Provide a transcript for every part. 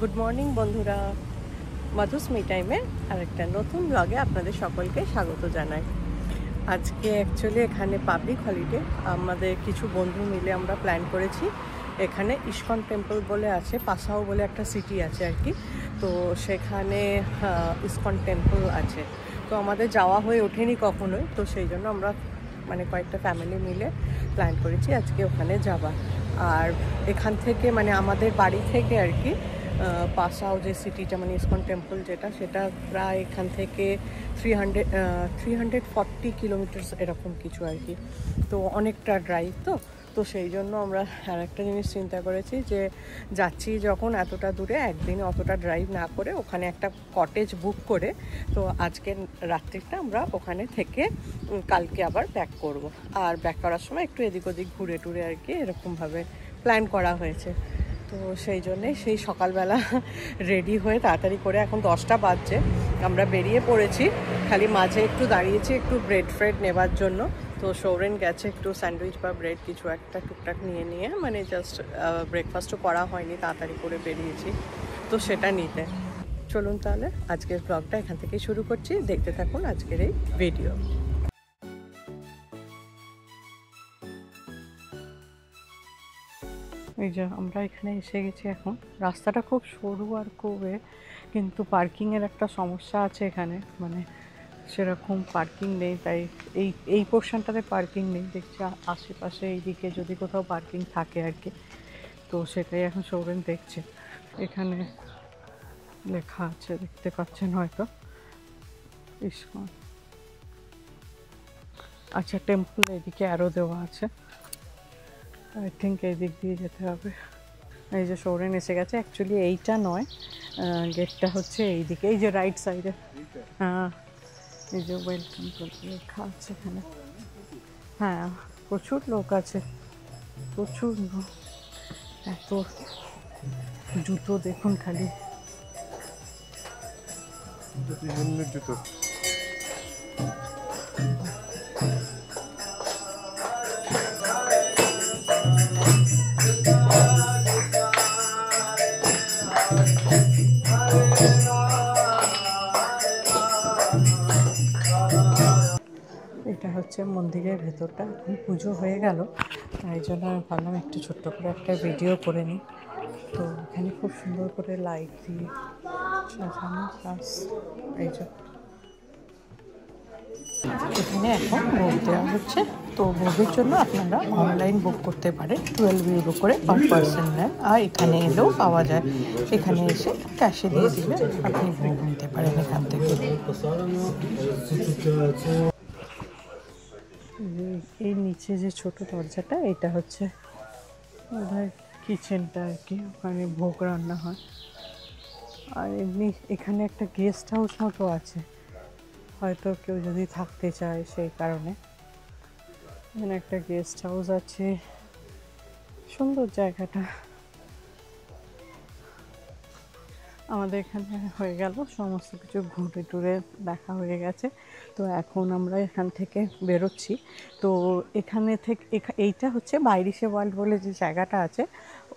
Good morning বন্ধুরা, Madhu's me টাইমে আরেকটা নতুন ব্লগে আপনাদের সকলকে স্বাগত জানাই। আজকে অ্যাকচুয়ালি এখানে পাবলিক হলিডে, আমাদের কিছু বন্ধু মিলে আমরা প্ল্যান করেছি। এখানে ইস্কন টেম্পল বলে আছে, পাসাও বলে একটা সিটি আছে আর কি। তো সেখানে ইস্কন টেম্পল আছে। তো আমাদের যাওয়া হয়ে ওঠেনি কখনোই, তো সেই জন্য আমরা মানে কয়েকটা ফ্যামিলি মিলে প্ল্যান করেছি আজকে ওখানে যাবার। আর এখান থেকে মানে আমাদের বাড়ি থেকে আর কি পাসাও যে সিটিটা মানে ইস্কন টেম্পল যেটা, সেটা প্রায় এখান থেকে 340 কিলোমিটার্স এরকম কিছু আর কি। তো অনেকটা ড্রাইভ, তো সেই জন্য আমরা আর একটা জিনিস চিন্তা করেছি যে যাচ্ছি যখন এতটা দূরে, একদিন অতটা ড্রাইভ না করে ওখানে একটা কটেজ বুক করে, তো আজকের রাত্রিটা আমরা ওখানে থেকে কালকে আবার ব্যাক করব। আর ব্যাক করার সময় একটু এদিক ওদিক ঘুরে টুরে আর কি এরকমভাবে প্ল্যান করা হয়েছে। তো সেই জন্যে সেই সকালবেলা রেডি হয়ে তাড়াতাড়ি করে, এখন 10টা বাজছে, আমরা বেরিয়ে পড়েছি। খালি মাঝে একটু দাঁড়িয়েছি একটু ব্রেড ফ্রেড নেবার জন্য। তো সৌরেন গেছে একটু স্যান্ডউইচ বা ব্রেড কিছু একটা টুকটাক নিয়ে মানে জাস্ট ব্রেকফাস্টও করা হয়নি, তাড়াতাড়ি করে বেরিয়েছি তো সেটা নিতে। চলুন তাহলে আজকের ব্লগটা এখান থেকেই শুরু করছি, দেখতে থাকুন আজকের এই ভিডিও। এই যে আমরা এখানে এসে গেছি এখন। রাস্তাটা খুব সরু আর খুবই, কিন্তু পার্কিংয়ের একটা সমস্যা আছে এখানে, মানে সেরকম পার্কিং নেই। তাই এই পোর্শনটাতে পার্কিং নেই, দেখছি আশেপাশে এইদিকে যদি কোথাও পার্কিং থাকে আর কি। তো সেটাই এখন সৌরেন দেখছে। এখানে লেখা আছে, দেখতে পাচ্ছেন হয়তো, ইস্কন। আচ্ছা, টেম্পল এদিকে অ্যারো দেওয়া আছে, আই থিঙ্ক এই দিক দিয়ে যেতে হবে। এই যে সৌরেন এসে গেছে। অ্যাকচুয়ালি এইটা নয়, গেটটা হচ্ছে এইদিকে, এই যে রাইট সাইডে। হ্যাঁ, এই যে ওয়েলকাম লেখা আছে এখানে। হ্যাঁ, প্রচুর লোক আছে, প্রচুর লোক। এত জুতো দেখুন খালি, জুতো। এটা হচ্ছে মন্দিরের ভেতরটা। এখন পুজো হয়ে গেল, তাই জন্য আমি ভাবলাম একটু ছোট্ট করে একটা ভিডিও করে নিই। তো এখানে খুব সুন্দর করে লাইট দিয়ে সাজানো, প্লাস এই যে এখানে এখন ভোগ দেওয়া হচ্ছে। তো ভোগের জন্য আপনারা অনলাইন বুক করতে পারেন, 12 ইউরো করে পার পার্সন নেন। আর এখানে এলেও পাওয়া যায়, এখানে এসে ক্যাশে দিয়ে দিলে আপনি ভোগ নিতে পারেন এখান থেকে। এই নিচে যে ছোট দরজাটা, এটা হচ্ছে বোধহয় কিচেনটা আর কি, ওখানে ভোগ রান্না হয়। আর এমনি এখানে একটা গেস্ট হাউস মতো আছে, হয়তো কেউ যদি থাকতে চায় সেই কারণে। এখানে একটা গেস্ট হাউস আছে, সুন্দর জায়গাটা। আমাদের এখানে হয়ে গেল, সমস্ত কিছু ঘুরে টুরে দেখা হয়ে গেছে। তো এখন আমরা এখান থেকে বেরোচ্ছি। তো এখানে থেকে এইটা হচ্ছে বাইরিশে ওয়ার্ল্ড বলে যে জায়গাটা আছে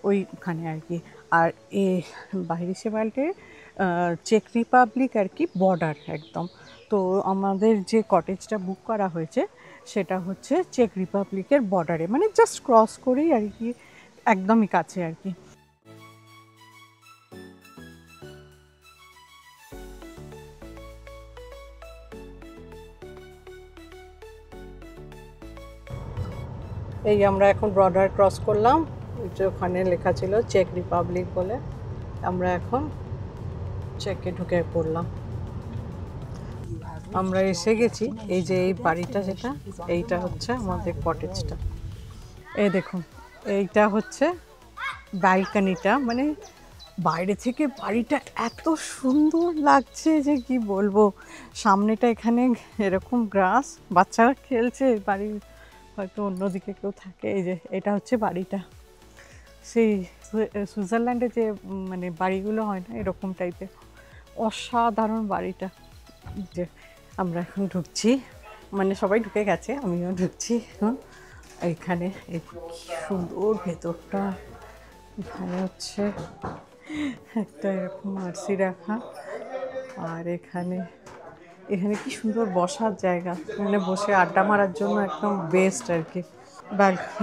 ওইখানে আর কি। আর বাইরিশে ওয়ার্ল্ডের চেক রিপাবলিক আর কি বর্ডার একদম। তো আমাদের যে কটেজটা বুক করা হয়েছে সেটা হচ্ছে চেক রিপাবলিকের বর্ডারে, মানে জাস্ট ক্রস করেই আর কি, একদমই কাছে আর কি। এই আমরা এখন বর্ডার ক্রস করলাম, যে ওখানে লেখা ছিল চেক রিপাবলিক বলে। আমরা এখন চেকে ঢুকে পড়লাম। আমরা এসে গেছি। এই যে এই বাড়িটা যেটা, এইটা হচ্ছে আমাদের কটেজটা। এই দেখুন, এইটা হচ্ছে ব্যালকনিটা, মানে বাইরে থেকে বাড়িটা এত সুন্দর লাগছে যে কি বলবো। সামনেটা এখানে এরকম গ্রাস, বাচ্চারা খেলছে, বাড়ির হয়তো অন্যদিকে কেউ থাকে। এই যে এটা হচ্ছে বাড়িটা, সেই সুইজারল্যান্ডে যে মানে বাড়িগুলো হয় না এরকম টাইপের, অসাধারণ বাড়িটা। যে আমরা এখন ঢুকছি, মানে সবাই ঢুকে গেছে, আমিও ঢুকছি এখন। এইখানে এই সুন্দর ভেতরটা, এখানে হচ্ছে একটা এরকম আরসি রাখা, আর এখানে কি সুন্দর বসার জায়গা, মানে বসে আড্ডা মারার জন্য একদম বেস্ট আর কি।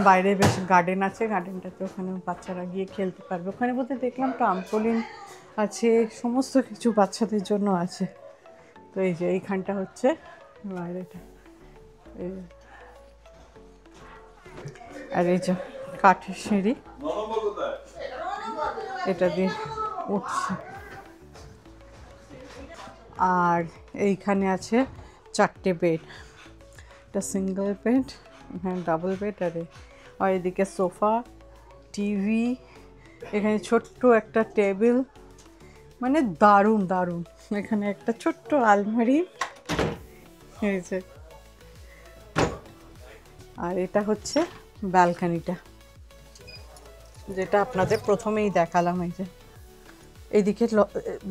বাইরে বেশ গার্ডেন আছে, গার্ডেনটাতে ওখানে বাচ্চারা গিয়ে খেলতে পারবে। ওখানে বলতে দেখলাম ট্রাম্পোলিন আছে, সমস্ত কিছু বাচ্চাদের জন্য আছে। তো এই যে এইখানটা হচ্ছে বাইরেটা, আর এই যে কাঠের সিঁড়ি, এটা দিয়ে উঠছে। আর এইখানে আছে 4টে বেড, একটা সিঙ্গেল বেড, এখানে ডাবল বেড, আর এদিকে সোফা, টিভি, এখানে ছোট্ট একটা টেবিল, মানে দারুণ দারুণ। এখানে একটা ছোট্ট আলমারি হয়েছে। আর এটা হচ্ছে ব্যালকানিটা, যেটা আপনাদের প্রথমেই দেখালাম। এই যে এইদিকে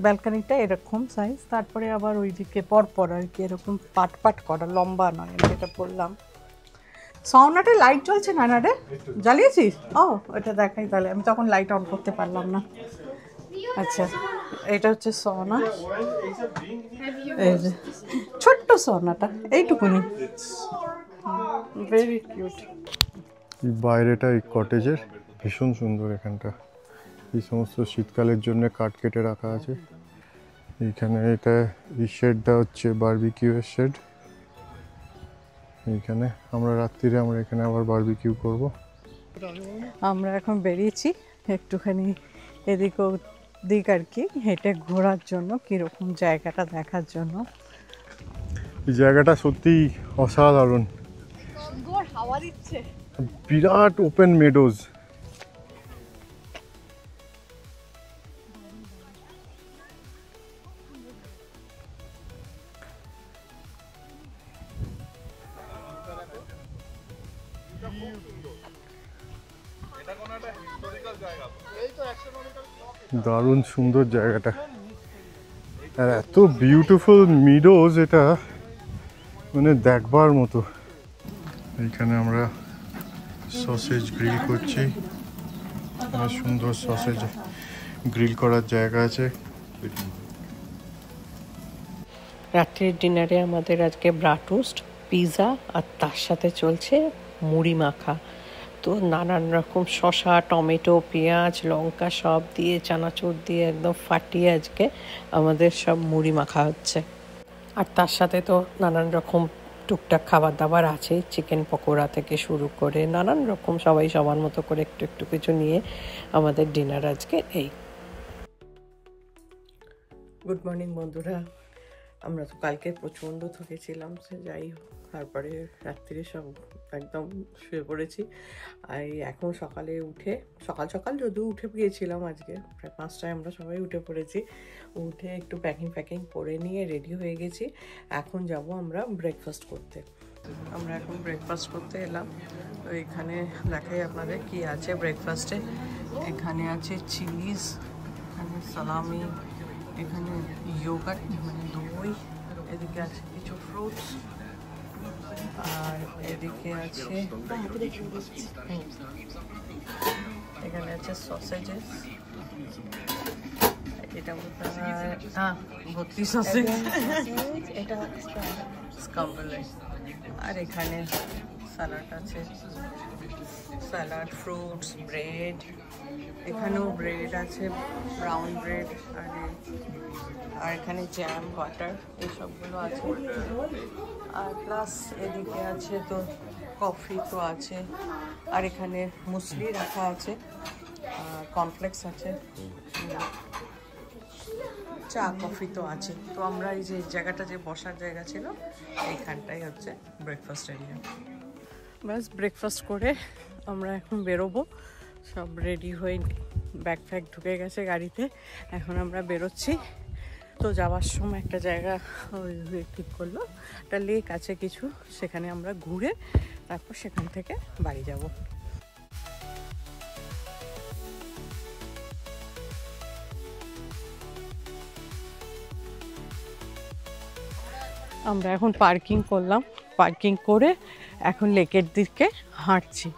ব্যালকানিটা এরকম সাইজ, তারপরে আবার ওইদিকে পরপর আর কি এরকম পাট পাট করা, লম্বা নয়, আমি যেটা বললাম। সাউনাতে লাইট জ্বলছে না? না রে, জ্বালিয়েছিস? ও ওটা দেখাই তাহলে, আমি তখন লাইট অন করতে পারলাম না। আচ্ছা, এটা হচ্ছে সনা, এই যে ছোট্ট সনাটা এইটুকুনি, ভেরি কিউট। বাইরেটা এই কটেজের ভীষণ সুন্দর। এখানটা এই সমস্ত শীতকালের জন্য কাঠ কেটে রাখা আছে। এইখানে এটা এই শেডটা হচ্ছে বারবিকিউয়ের শেড। এইখানে রাত্রিরে আমরা এখানে আবার বারবিকিউ করব। আমরা এখন বেরিয়েছি একটুখানি এদিক ওদিক আর কি হেঁটে ঘোরার জন্য, কীরকম জায়গাটা দেখার জন্য। এই জায়গাটা সত্যিই অসাধারণ, সুন্দর হাওয়া দিচ্ছে, বিরাট ওপেন মেডোজ। দারুণ সুন্দর জায়গাটা, আর এত বিউটিফুল মিডোজ, এটা মানে দেখবার মতো। এইখানে আমরা সসেজ গ্রিল করছি, সুন্দর সসেজ গ্রিল করার জায়গা আছে। রাত্রির ডিনারে আমাদের আজকে ব্রাটোস্ট, পিৎজা, আর তার সাথে চলছে মুড়ি মাখা। তো নানান রকম শসা, টমেটো, পেঁয়াজ, লঙ্কা সব দিয়ে, চানাচুর দিয়ে একদম ফাটিয়ে আজকে আমাদের সব মুড়ি মাখা হচ্ছে। আর তার সাথে তো নানান রকম টুকটাক খাবার দাবার আছে, চিকেন পকোড়া থেকে শুরু করে নানান রকম, সবাই সবার মতো করে একটু একটু কিছু নিয়ে আমাদের ডিনার আজকে এই। গুড মর্নিং বন্ধুরা। আমরা তো কালকে প্রচণ্ড থকেছিলাম, সে যাই হোক, তারপরে রাত্রিরে সব একদম শুয়ে পড়েছি। আর এখন সকালে উঠে, সকাল সকাল যদিও উঠে গিয়েছিলাম, আজকে প্রায় 5টায় আমরা সবাই উঠে পড়েছি। উঠে একটু প্যাকিং করে নিয়ে রেডি হয়ে গেছি। এখন যাব আমরা ব্রেকফাস্ট করতে। আমরা এখন ব্রেকফাস্ট করতে এলাম। তো এখানে দেখাই আপনাদের কি আছে ব্রেকফাস্টে। এখানে আছে চিজ, এখানে সালামি, এখানে ইয়োগার্ট মানে দই, এদিকে আছে কিছু ফ্রুটস, আর এদিকে আছে এখানে আছে সসেজেস, এটা ভর্তি সসেজ, এটা স্ক্রাম্বল, আর এখানে স্যালাড আছে, স্যালাড, ফ্রুটস, ব্রেড, এখানেও ব্রেড আছে, ব্রাউন ব্রেড, আর এখানে জ্যাম, বাটার, এইসবগুলো আছে। আর প্লাস এদিকে আছে তো কফি তো আছে, আর এখানে মুসলি রাখা আছে, কর্নফ্লেক্স আছে, চা কফি তো আছে। তো আমরা এই যে জায়গাটা, যে বসার জায়গা ছিল, এইখানটাই হচ্ছে ব্রেকফাস্ট এরিয়া। ব্যাস ব্রেকফাস্ট করে আমরা এখন বেরোবো, সব রেডি হয়ে ব্যাগ ফ্যাগ ঢুকে গেছে গাড়িতে। এখন আমরা বেরোচ্ছি। তো যাওয়ার সময় একটা জায়গা ঠিক করলো, একটা লেক আছে কিছু, সেখানে আমরা ঘুরে তারপর সেখান থেকে বাড়ি যাব। আমরা এখন পার্কিং করলাম, পার্কিং করে এখন লেকের দিকে হাঁটছি।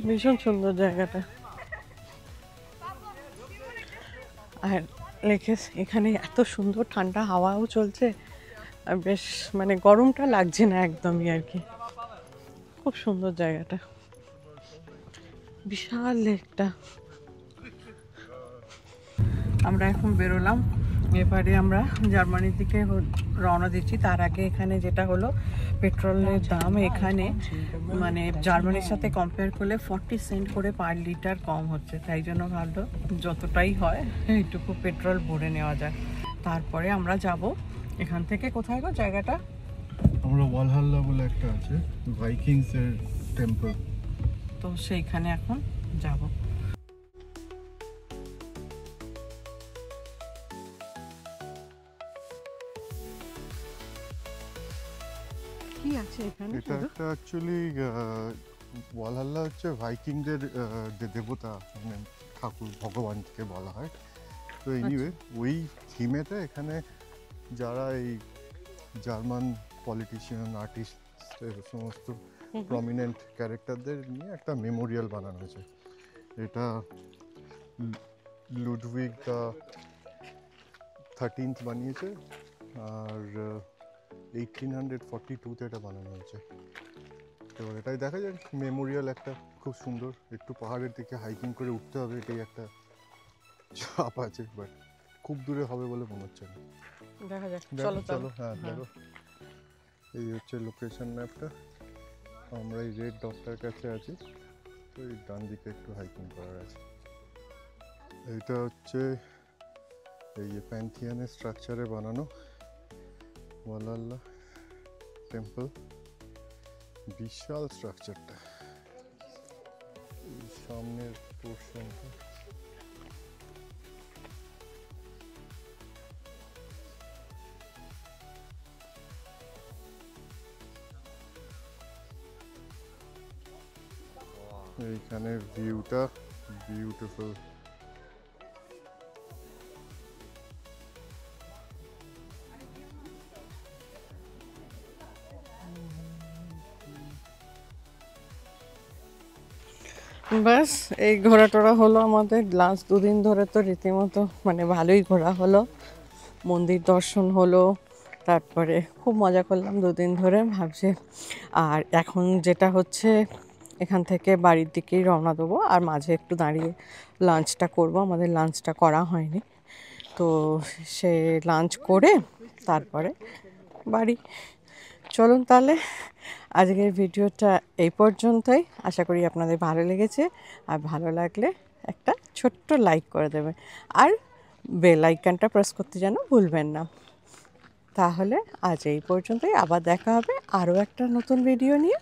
ভীষণ সুন্দর জায়গাটা। আর লেকে এখানে এত সুন্দর ঠান্ডা হাওয়াও চলছে, আর বেশ মানে গরমটা লাগছে না একদমই আর কি। খুব সুন্দর জায়গাটা, বিশাল লেকটা। আমরা এখন বেরোলাম, এবারে আমরা জার্মানির দিকে রওনা দিচ্ছি। তার আগে এখানে যেটা হলো পেট্রোলের দাম এখানে মানে জার্মানির সাথে কম্পেয়ার করলে 40 সেন্ট করে পার লিটার কম হচ্ছে। তাই জন্য ভালো যতটাই হয় এইটুকু পেট্রোল ভরে নেওয়া যায়। তারপরে আমরা যাব এখান থেকে কোথায় গো জায়গাটা, আমরা ওয়ালহাল্লা বলে একটা আছে ভাইকিংস এর টেম্পল, তো সেইখানে এখন যাব। কি আছে এখানে? এটা একটা অ্যাকচুয়ালি ওয়ালহাল্লা হচ্ছে ভাইকিংদের দেবতা, মানে ঠাকুর ভগবানকে বলা হয়। তো এনিওয়ে ওই থিমেতে এখানে যারা এই জার্মান পলিটিশিয়ান, আর্টিস্ট, সমস্ত প্রমিনেন্ট ক্যারেক্টারদের নিয়ে একটা মেমোরিয়াল বানানো হয়েছে। এটা লুডভিগ দ্য 13th বানিয়েছে, আর 1842-তে এটা বানানো হয়েছে। তো এটাই দেখা যায় মেমোরিয়াল একটা খুব সুন্দর। একটু পাহাড়ের দিকে হাইকিং করে উঠতে হবে, এটাই একটা চাপ আছে, বাট খুব দূরে হবে বলে মনে হচ্ছে না। দেখা যাক, চলো চলো। হ্যাঁ দেখো, এই হচ্ছে লোকেশন ম্যাপটা। আমরা এই রেড ডটটার কাছে আছি, তো এই ডান দিকে একটু হাইকিং করার আছে। এইটা হচ্ছে এই যে প্যান্থিয়ানের স্ট্রাকচারে বানানো ওয়ালহাল্লা টেম্পল। বিশাল স্ট্রাকচারটা, এই সামনের পোর্শনটা। এইখানে ভিউটা বিউটিফুল। ব্যাস এই ঘোরা টোরা হলো আমাদের লাস্ট দুদিন ধরে। তো রীতিমতো মানে ভালোই ঘোরা হলো, মন্দির দর্শন হলো, তারপরে খুব মজা করলাম দুদিন ধরে ভাবছি। আর এখন যেটা হচ্ছে এখান থেকে বাড়ির দিকেই রওনা দেবো, আর মাঝে একটু দাঁড়িয়ে লাঞ্চটা করব। আমাদের লাঞ্চটা করা হয়নি, তো সে লাঞ্চ করে তারপরে বাড়ি। চলুন তাহলে আজকের ভিডিওটা এই পর্যন্তই। আশা করি আপনাদের ভালো লেগেছে, আর ভালো লাগলে একটা ছোট্ট লাইক করে দেবেন, আর বেল আইকনটা প্রেস করতে যেন ভুলবেন না। তাহলে আজ এই পর্যন্তই, আবার দেখা হবে আরও একটা নতুন ভিডিও নিয়ে।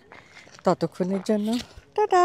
ততক্ষণের জন্য টাটা।